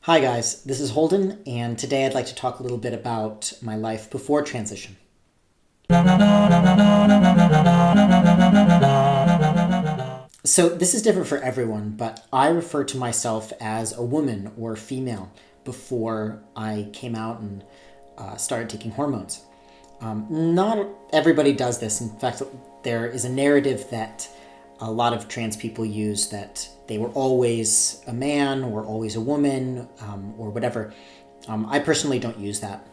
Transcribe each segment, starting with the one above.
Hi guys, this is Holden, and today I'd like to talk a little bit about my life before transition. So this is different for everyone, but I refer to myself as a woman or female before I came out and started taking hormones. Not everybody does this. In fact, there is a narrative that a lot of trans people use that they were always a man or always a woman or whatever. I personally don't use that.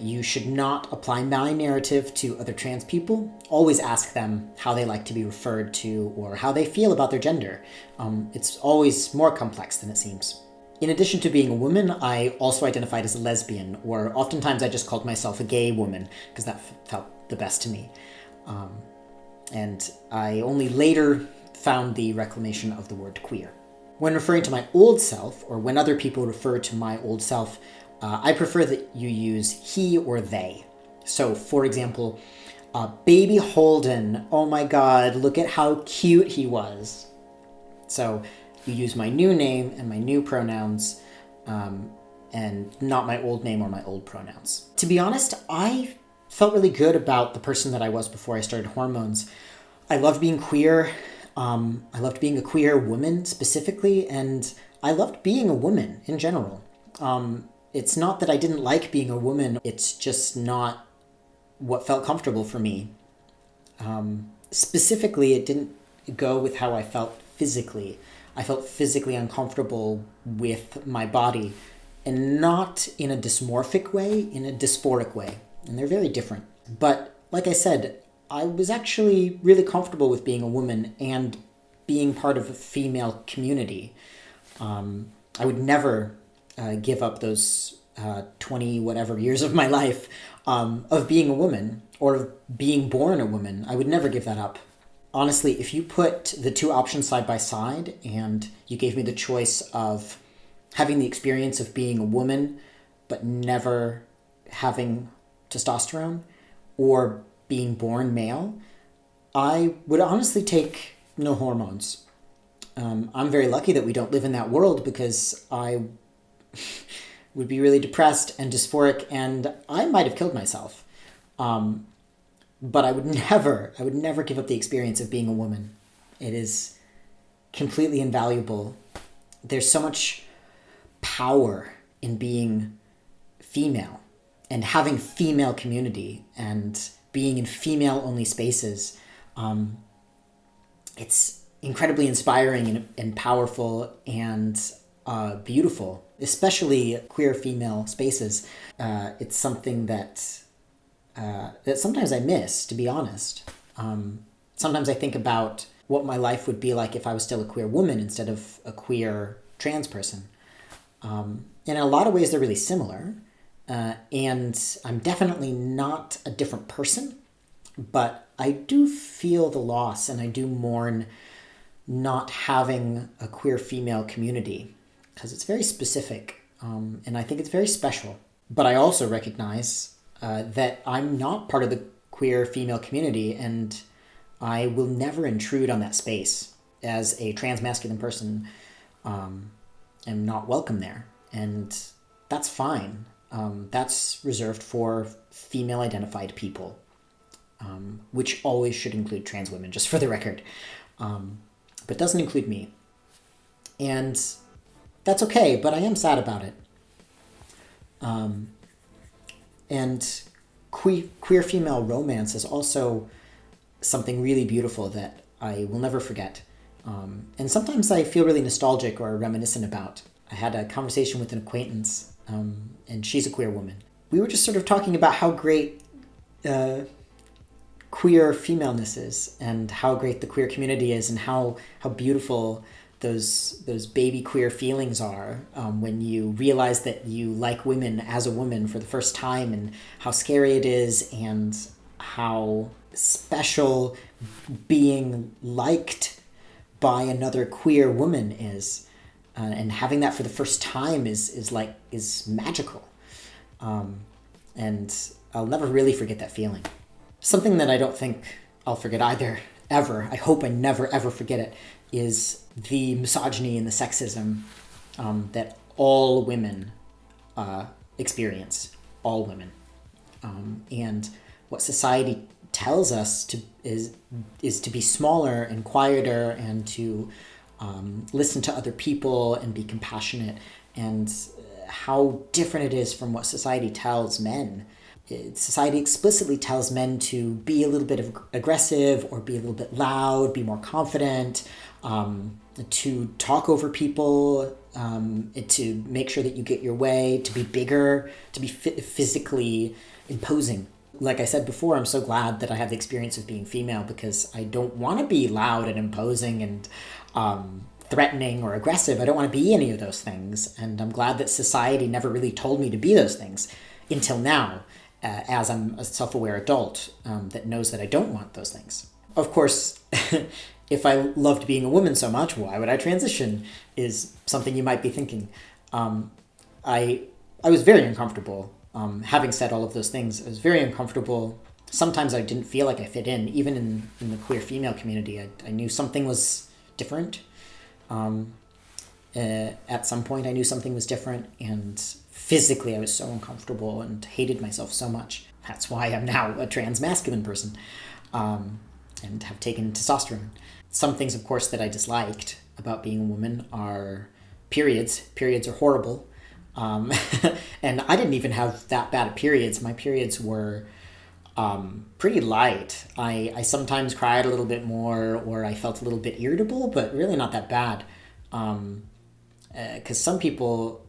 You should not apply my narrative to other trans people. Always ask them how they like to be referred to or how they feel about their gender. It's always more complex than it seems. In addition to being a woman, I also identified as a lesbian, or oftentimes I just called myself a gay woman because that felt the best to me. And I only later found the reclamation of the word queer. When referring to my old self, or when other people refer to my old self, I prefer that you use he or they. So, for example, baby Holden, oh my god, look at how cute he was. So, you use my new name and my new pronouns, and not my old name or my old pronouns. To be honest, I felt really good about the person that I was before I started hormones. I loved being queer. I loved being a queer woman specifically, and I loved being a woman in general. It's not that I didn't like being a woman, it's just not what felt comfortable for me. Specifically, it didn't go with how I felt physically. I felt physically uncomfortable with my body, and not in a dysmorphic way, in a dysphoric way. And they're very different. But like I said, I was actually really comfortable with being a woman and being part of a female community. I would never give up those 20 whatever years of my life of being a woman or of being born a woman. I would never give that up. Honestly, if you put the two options side by side and you gave me the choice of having the experience of being a woman but never having testosterone or being born male, I would honestly take no hormones. I'm very lucky that we don't live in that world because I would be really depressed and dysphoric and I might have killed myself. But I would never give up the experience of being a woman. It is completely invaluable. There's so much power in being female and having female community and being in female-only spaces. It's incredibly inspiring and powerful and beautiful, especially queer female spaces. It's something that sometimes I miss, to be honest. Sometimes I think about what my life would be like if I was still a queer woman instead of a queer trans person. And in a lot of ways, they're really similar. And I'm definitely not a different person, but I do feel the loss and I do mourn not having a queer female community because it's very specific and I think it's very special. But I also recognize that I'm not part of the queer female community and I will never intrude on that space. As a trans masculine person, am not welcome there. And that's fine. That's reserved for female identified people, which always should include trans women, just for the record. But doesn't include me. And that's okay, but I am sad about it. And queer female romance is also something really beautiful that I will never forget. And sometimes I feel really nostalgic or reminiscent about. I had a conversation with an acquaintance, and she's a queer woman. We were just sort of talking about how great queer femaleness is and how great the queer community is and how beautiful those baby queer feelings are when you realize that you like women as a woman for the first time and how scary it is and how special being liked by another queer woman is. And having that for the first time is magical. And I'll never really forget that feeling. Something that I don't think I'll forget either, ever, I hope I never ever forget it, is the misogyny and the sexism that all women experience, all women. And what society tells us is to be smaller and quieter and to listen to other people and be compassionate, and how different it is from what society tells men. Society explicitly tells men to be a little bit aggressive or be a little bit loud, be more confident, to talk over people, to make sure that you get your way, to be bigger, to be physically imposing. Like I said before, I'm so glad that I have the experience of being female, because I don't want to be loud and imposing and threatening or aggressive. I don't want to be any of those things. And I'm glad that society never really told me to be those things until now, as I'm a self-aware adult that knows that I don't want those things. Of course, if I loved being a woman so much, why would I transition, is something you might be thinking. I was very uncomfortable. Having said all of those things, I was very uncomfortable. Sometimes I didn't feel like I fit in, even in the queer female community. I knew something was different. At some point, I knew something was different, and physically I was so uncomfortable and hated myself so much. That's why I'm now a trans masculine person, and have taken testosterone. Some things, of course, that I disliked about being a woman are periods. Periods are horrible. And I didn't even have that bad of periods. My periods were pretty light. I sometimes cried a little bit more, or I felt a little bit irritable, but really not that bad. Because some people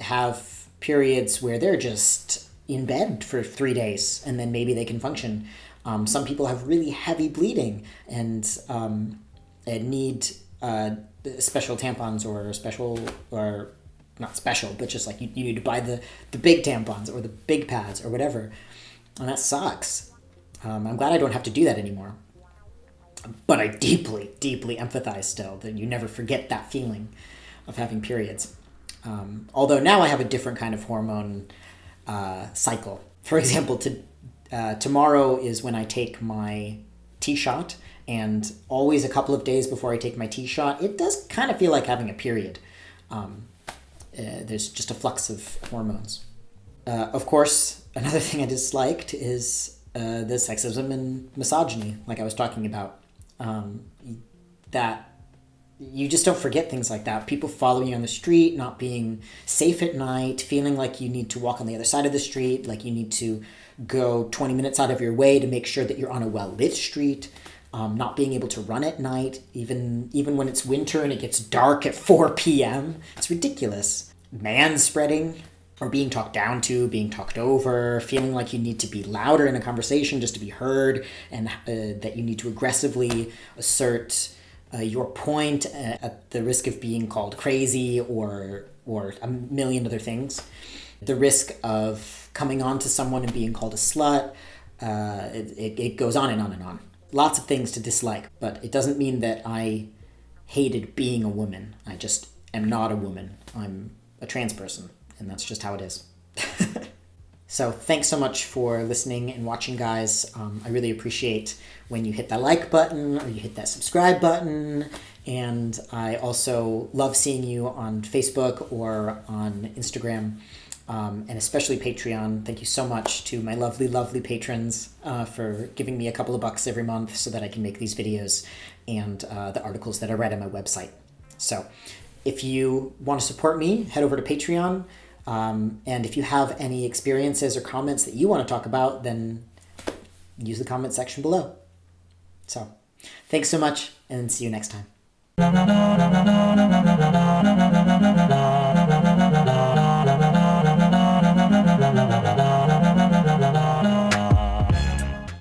have periods where they're just in bed for 3 days and then maybe they can function. Some people have really heavy bleeding and need special tampons, or not special, but just like you need to buy the big tampons or the big pads or whatever. And that sucks. I'm glad I don't have to do that anymore. But I deeply, deeply empathize still that you never forget that feeling of having periods. Although now I have a different kind of hormone cycle. For example, tomorrow is when I take my T-shot, and always a couple of days before I take my T-shot, it does kind of feel like having a period. There's just a flux of hormones. Of course, another thing I disliked is the sexism and misogyny, like I was talking about. That you just don't forget things like that. People following you on the street, not being safe at night, feeling like you need to walk on the other side of the street, like you need to go 20 minutes out of your way to make sure that you're on a well-lit street, not being able to run at night, even when it's winter and it gets dark at 4 p.m. It's ridiculous. Manspreading, or being talked down to, being talked over, feeling like you need to be louder in a conversation just to be heard, and that you need to aggressively assert your point at the risk of being called crazy or a million other things. The risk of coming on to someone and being called a slut. It goes on and on and on. Lots of things to dislike, but it doesn't mean that I hated being a woman. I just am not a woman. I'm a trans person, and that's just how it is. So thanks so much for listening and watching, guys. I really appreciate when you hit that like button or you hit that subscribe button. And I also love seeing you on Facebook or on Instagram, and especially Patreon. Thank you so much to my lovely, lovely patrons for giving me a couple of bucks every month so that I can make these videos and the articles that I write on my website. So if you want to support me, head over to Patreon. And if you have any experiences or comments that you want to talk about, then use the comment section below. So thanks so much, and see you next time.